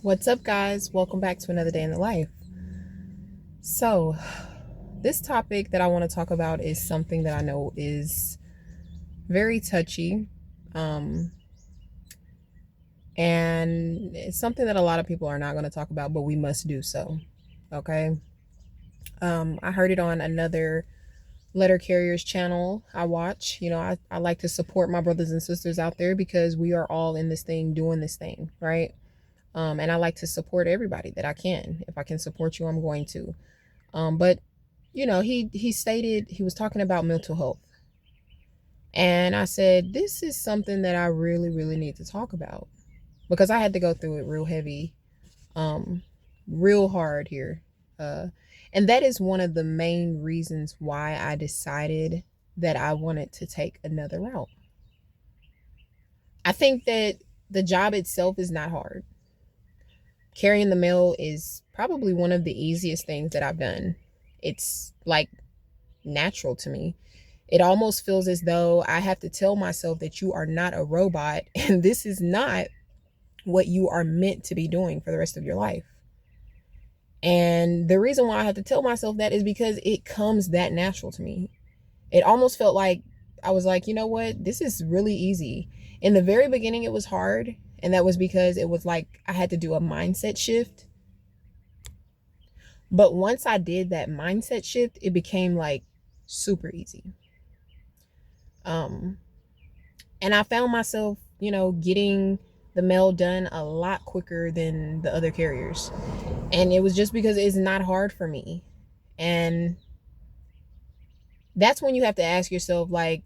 What's up, guys? Welcome back to another day in the life. So, this topic that I want to talk about is something that I know is very touchy. Um, and it's something that a lot of people are not going to talk about, but we must do so. Okay. I heard it on another letter carriers channel I watch. I like to support my brothers and sisters out there because we are all in this thing doing this thing, right? And I like to support everybody that I can. If I can support you, I'm going to. But he stated he was talking about mental health, and I said this is something that I really really need to talk about because I had to go through it real heavy, um, real hard here, uh, and that is one of the main reasons why I decided that I wanted to take another route. I think that the job itself is not hard. Carrying the mail is probably one of the easiest things that I've done. It's like natural to me. It almost feels as though I have to tell myself that you are not a robot and this is not what you are meant to be doing for the rest of your life. And the reason why I have to tell myself that is because it comes that natural to me. It almost felt like I was like, you know what? This is really easy. In the very beginning, it was hard. And that was because it was like I had to do a mindset shift. But once I did that mindset shift, it became like super easy. Um, and I found myself, getting the mail done a lot quicker than the other carriers. And it was just because it's not hard for me. And that's when you have to ask yourself, like,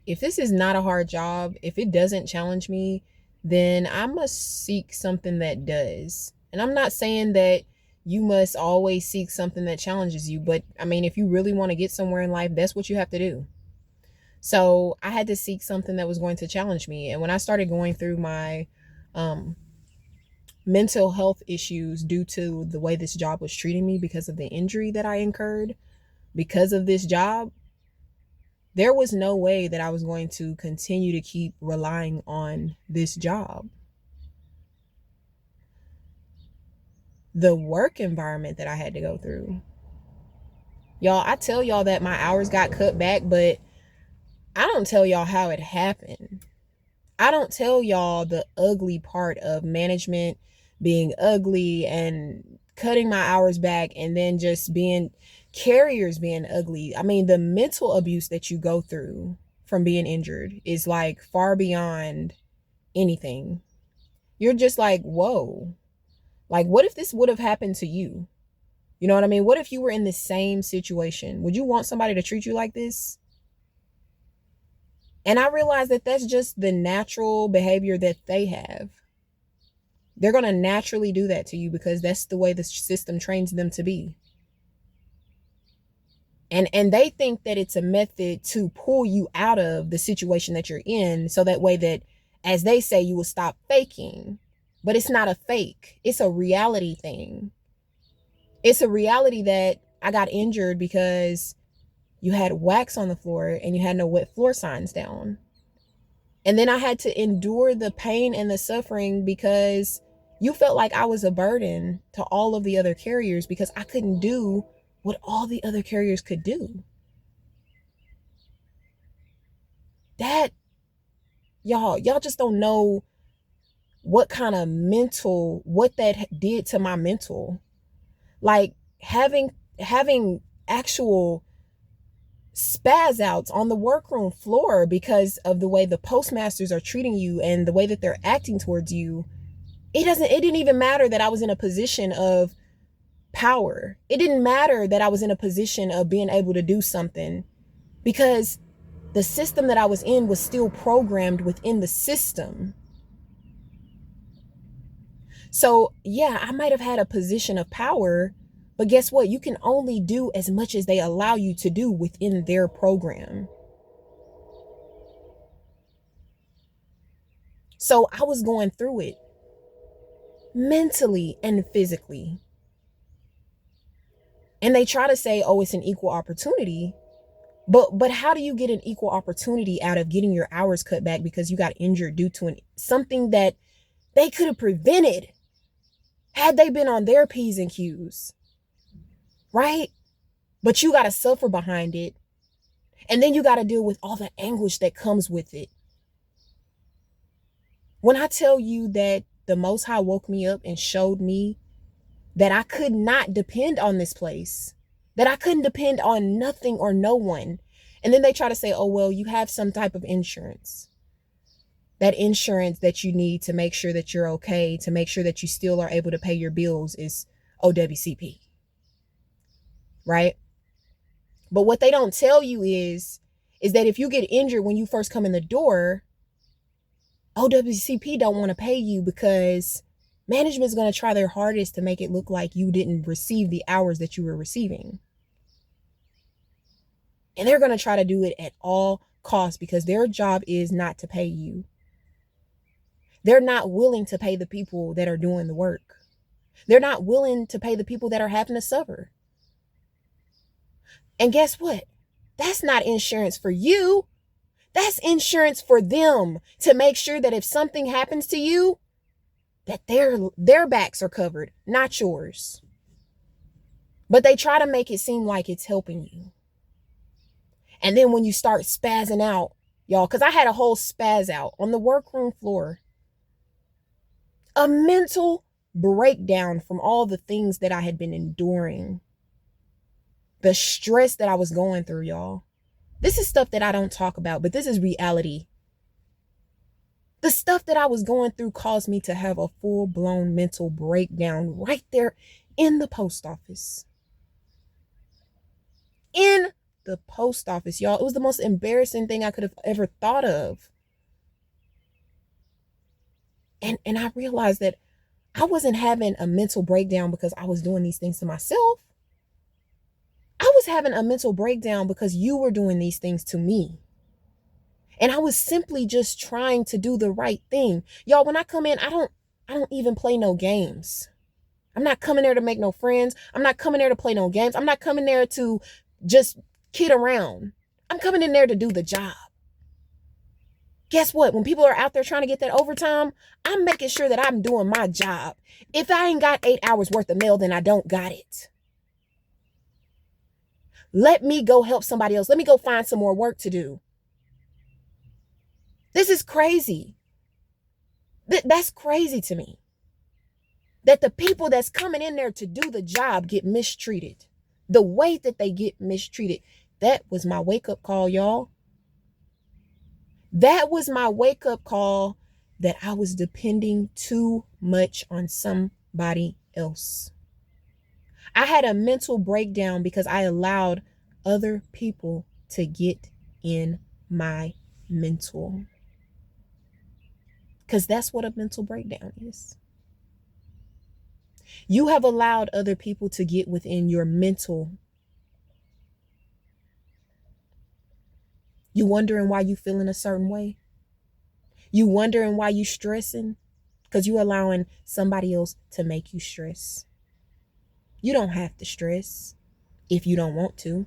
if this is not a hard job, if it doesn't challenge me, then I must seek something that does. And I'm not saying that you must always seek something that challenges you, but I mean, if you really want to get somewhere in life, that's what you have to do. So I had to seek something that was going to challenge me. And when I started going through my um, mental health issues due to the way this job was treating me because of the injury that I incurred because of this job, there was no way that I was going to continue to keep relying on this job. The work environment that I had to go through. Y'all, I tell y'all that my hours got cut back, but I don't tell y'all how it happened. I don't tell y'all the ugly part of management being ugly and cutting my hours back and then just being carriers being ugly. I mean, the mental abuse that you go through from being injured is like far beyond anything. You're just like, whoa. Like, what if this would have happened to you? You know what I mean? What if you were in the same situation? Would you want somebody to treat you like this? And I realized that that's just the natural behavior that they have. They're going to naturally do that to you because that's the way the system trains them to be. And they think that it's a method to pull you out of the situation that you're in so that way that, as they say, you will stop faking. But it's not a fake. It's a reality thing. It's a reality that I got injured because you had wax on the floor and you had no wet floor signs down. And then I had to endure the pain and the suffering because you felt like I was a burden to all of the other carriers because I couldn't do what all the other carriers could do. That, y'all just don't know what kind of what that did to my mental. Like having actual spaz outs on the workroom floor because of the way the postmasters are treating you and the way that they're acting towards you. It didn't even matter that I was in a position of power. It didn't matter that I was in a position of being able to do something because the system that I was in was still programmed within the system. So yeah, I might have had a position of power, but guess what? You can only do as much as they allow you to do within their program. So I was going through it mentally and physically. And they try to say, oh, it's an equal opportunity. But how do you get an equal opportunity out of getting your hours cut back because you got injured due to something that they could have prevented? Had they been on their P's and Q's, right? But you got to suffer behind it. And then you got to deal with all the anguish that comes with it. When I tell you that the Most High woke me up and showed me that I could not depend on this place, that I couldn't depend on nothing or no one. And then they try to say, oh, well, you have some type of insurance. That insurance that you need to make sure that you're okay, to make sure that you still are able to pay your bills is OWCP, right? But what they don't tell you is that if you get injured when you first come in the door, OWCP don't want to pay you because management's going to try their hardest to make it look like you didn't receive the hours that you were receiving. And they're going to try to do it at all costs because their job is not to pay you. They're not willing to pay the people that are doing the work. They're not willing to pay the people that are having to suffer. And guess what? That's not insurance for you. That's insurance for them to make sure that if something happens to you, that their backs are covered, not yours. But they try to make it seem like it's helping you. And then when you start spazzing out, y'all, because I had a whole spaz out on the workroom floor, a mental breakdown from all the things that I had been enduring, the stress that I was going through, y'all. This is stuff that I don't talk about, but this is reality. The stuff that I was going through caused me to have a full-blown mental breakdown right there in the post office. In the post office, y'all. It was the most embarrassing thing I could have ever thought of. And I realized that I wasn't having a mental breakdown because I was doing these things to myself. I was having a mental breakdown because you were doing these things to me. And I was simply just trying to do the right thing. Y'all, when I come in, I don't even play no games. I'm not coming there to make no friends. I'm not coming there to play no games. I'm not coming there to just kid around. I'm coming in there to do the job. Guess what? When people are out there trying to get that overtime, I'm making sure that I'm doing my job. If I ain't got 8 hours worth of mail, then I don't got it. Let me go help somebody else. Let me go find some more work to do. This is crazy. That's crazy to me. That the people that's coming in there to do the job get mistreated. The way that they get mistreated. That was my wake-up call, y'all. That was my wake-up call that I was depending too much on somebody else. I had a mental breakdown because I allowed other people to get in my mental. Because that's what a mental breakdown is. You have allowed other people to get within your mental. You wondering why you feeling a certain way? You wondering why you stressing? Because you allowing somebody else to make you stress. You don't have to stress if you don't want to.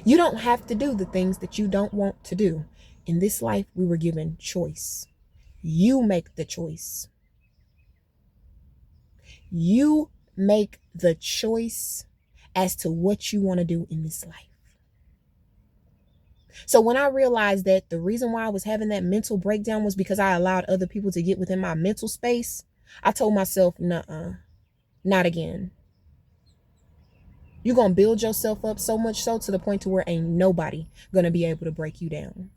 You don't have to do the things that you don't want to do. In this life, we were given choice. You make the choice. You make the choice as to what you want to do in this life. So when I realized that the reason why I was having that mental breakdown was because I allowed other people to get within my mental space, I told myself, nuh-uh, not again. You're going to build yourself up so much so to the point to where ain't nobody going to be able to break you down.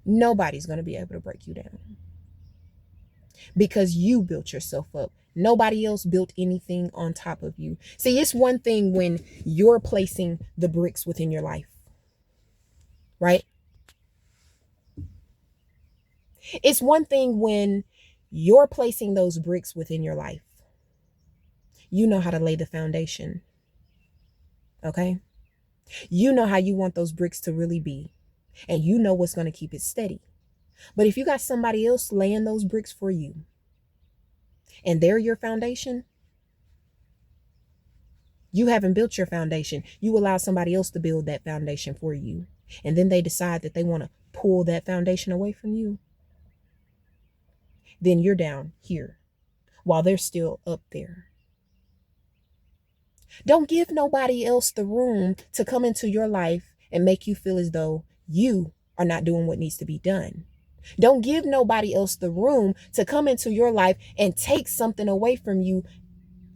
Nobody's going to be able to break you down. Because you built yourself up. Nobody else built anything on top of you. See, it's one thing when you're placing the bricks within your life. Right? It's one thing when you're placing those bricks within your life. You know how to lay the foundation. Okay? You know how you want those bricks to really be. And you know what's going to keep it steady. But if you got somebody else laying those bricks for you, and they're your foundation, you haven't built your foundation. You allow somebody else to build that foundation for you. And then they decide that they want to pull that foundation away from you. then you're down here while they're still up there. Don't give nobody else the room to come into your life and make you feel as though you are not doing what needs to be done. Don't give nobody else the room to come into your life and take something away from you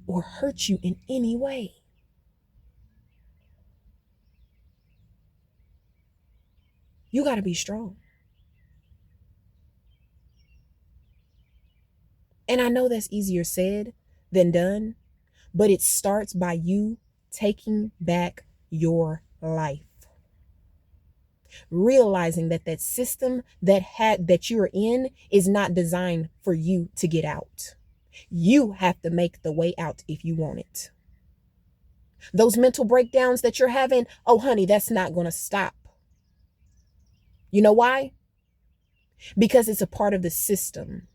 or hurt you in any way. You got to be strong. And I know that's easier said than done, but it starts by you taking back your life. Realizing that that system that you're in is not designed for you to get out. You have to make the way out if you want it. Those mental breakdowns that you're having, oh honey, that's not going to stop. You know why? Because it's a part of the system.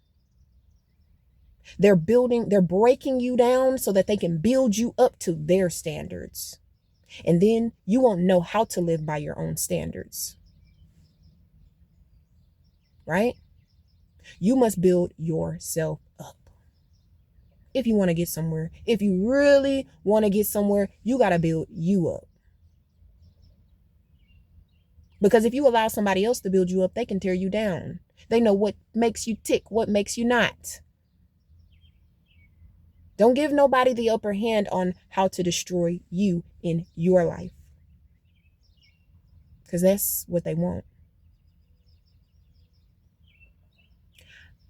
They're breaking you down so that they can build you up to their standards. And then you won't know how to live by your own standards. Right? You must build yourself up. If you want to get somewhere, if you really want to get somewhere, you got to build you up. Because if you allow somebody else to build you up, they can tear you down. They know what makes you tick, what makes you not. Don't give nobody the upper hand on how to destroy you in your life. Because that's what they want.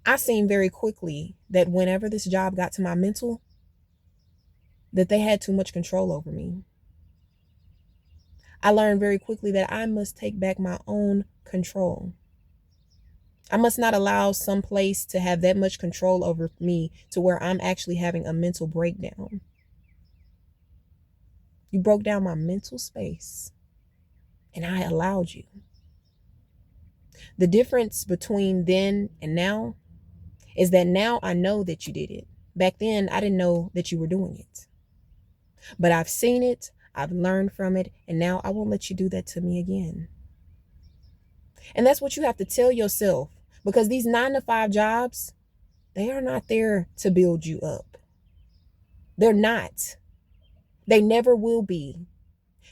I seen very quickly that whenever this job got to my mental, that they had too much control over me. I learned very quickly that I must take back my own control. I must not allow some place to have that much control over me to where I'm actually having a mental breakdown. You broke down my mental space, and I allowed you. The difference between then and now is that now I know that you did it. Back then, I didn't know that you were doing it. But I've seen it, I've learned from it, and now I won't let you do that to me again. And that's what you have to tell yourself, because these 9-to-5 jobs, they are not there to build you up. They're not. They never will be.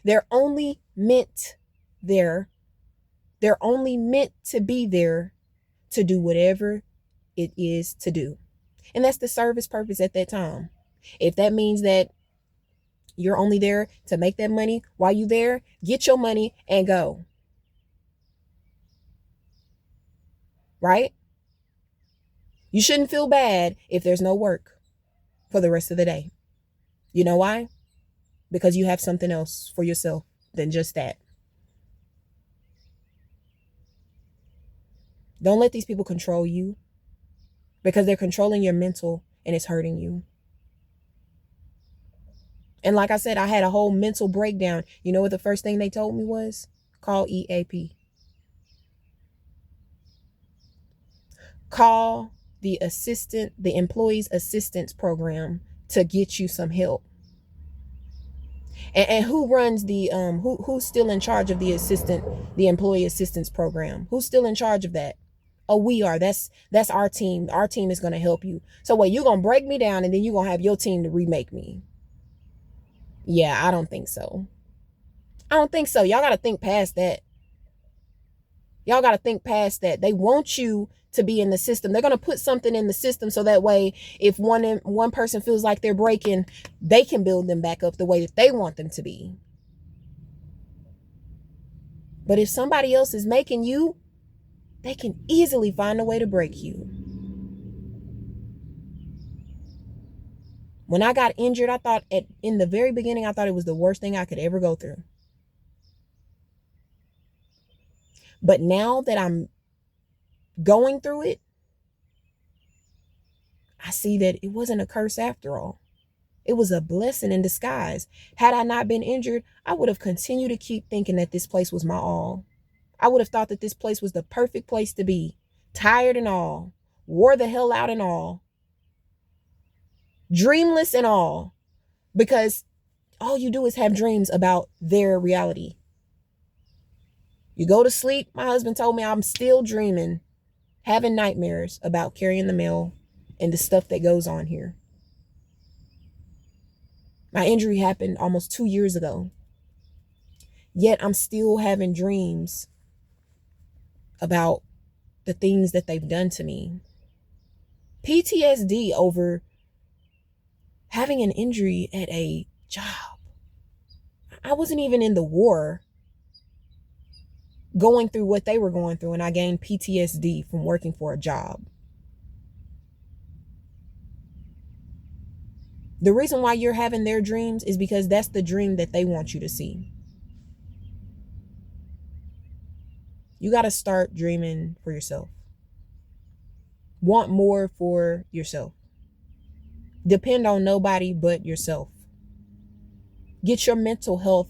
They're only meant there. They're only meant to be there to do whatever it is to do. And that's the service purpose at that time. If that means that you're only there to make that money while you're there, get your money and go. Right? You shouldn't feel bad if there's no work for the rest of the day. You know why? Because you have something else for yourself than just that. Don't let these people control you, because they're controlling your mental and it's hurting you. And like I said, I had a whole mental breakdown. You know what the first thing they told me was? Call EAP. Call the employees assistance program to get you some help. And who runs the who's still in charge of the employee assistance program? Who's still in charge of that? Oh, we are. That's our team. Our team is going to help you. So what, you're going to break me down and then you're going to have your team to remake me? Yeah, I don't think so. I don't think so. Y'all got to think past that. Y'all got to think past that. They want you to be in the system. They're going to put something in the system so that way, if one person feels like they're breaking, they can build them back up the way that they want them to be. But if somebody else is making you, they can easily find a way to break you. When I got injured, I thought in the very beginning, I thought it was the worst thing I could ever go through. But now that I'm going through it, I see that it wasn't a curse after all. It was a blessing in disguise. Had I not been injured, I would have continued to keep thinking that this place was my all. I would have thought that this place was the perfect place to be. Tired and all. Wore the hell out and all. Dreamless and all. Because all you do is have dreams about their reality. You go to sleep. My husband told me I'm still dreaming. having nightmares about carrying the mail and the stuff that goes on here. My injury happened almost 2 years ago. Yet I'm still having dreams about the things that they've done to me. PTSD over having an injury at a job. I wasn't even in the war going through what they were going through, and I gained PTSD from working for a job. The reason why you're having their dreams is because that's the dream that they want you to see. You got to start dreaming for yourself. Want more for yourself. Depend on nobody but yourself. Get your mental health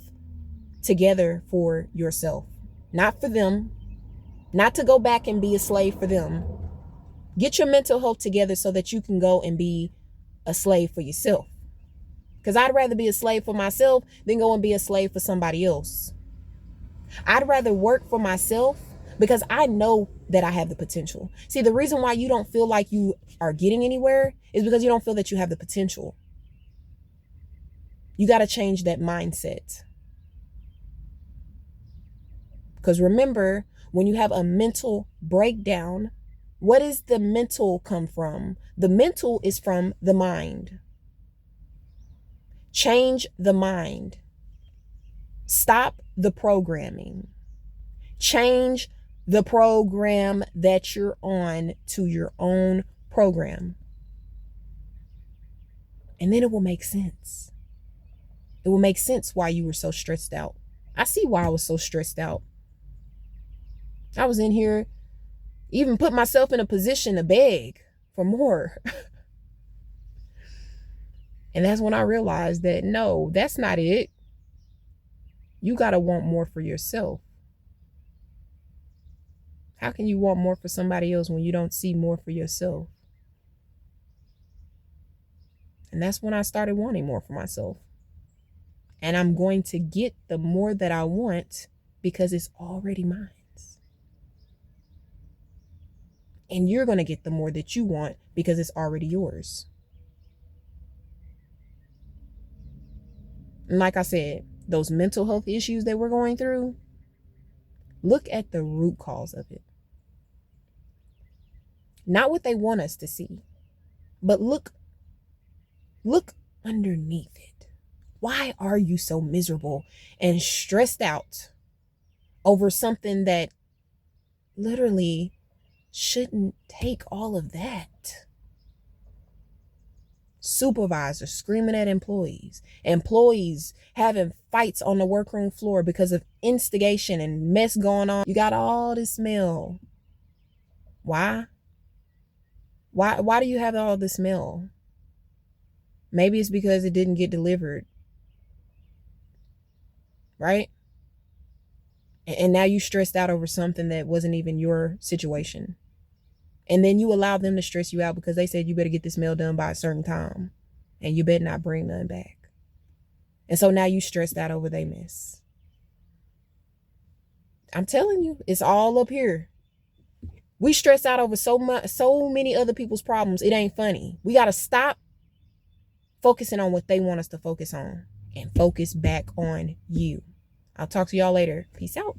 together for yourself. Not for them. Not to go back and be a slave for them. Get your mental health together so that you can go and be a slave for yourself. Because I'd rather be a slave for myself than go and be a slave for somebody else. I'd rather work for myself because I know that I have the potential. See, the reason why you don't feel like you are getting anywhere is because you don't feel that you have the potential. You got to change that mindset. Because remember, when you have a mental breakdown, what does the mental come from? The mental is from the mind. Change the mind. Stop the programming. Change the program that you're on to your own program. And then it will make sense. It will make sense why you were so stressed out. I see why I was so stressed out. I was in here, even put myself in a position to beg for more. And that's when I realized that no, that's not it. You got to want more for yourself. How can you want more for somebody else when you don't see more for yourself? And that's when I started wanting more for myself. And I'm going to get the more that I want because it's already mine. And you're going to get the more that you want because it's already yours. And like I said, those mental health issues that we're going through, look at the root cause of it. Not what they want us to see, but look underneath it. Why are you so miserable and stressed out over something that literally shouldn't take all of that? Supervisors screaming at employees, employees having fights on the workroom floor because of instigation and mess going on. You got all this smell. Why? Why do you have all this smell? Maybe it's because it didn't get delivered. Right? And now you stressed out over something that wasn't even your situation. And then you allow them to stress you out because they said you better get this mail done by a certain time. And you better not bring none back. And so now you stressed out over their mess. I'm telling you, it's all up here. We stress out over so many other people's problems. It ain't funny. We got to stop focusing on what they want us to focus on and focus back on you. I'll talk to y'all later. Peace out.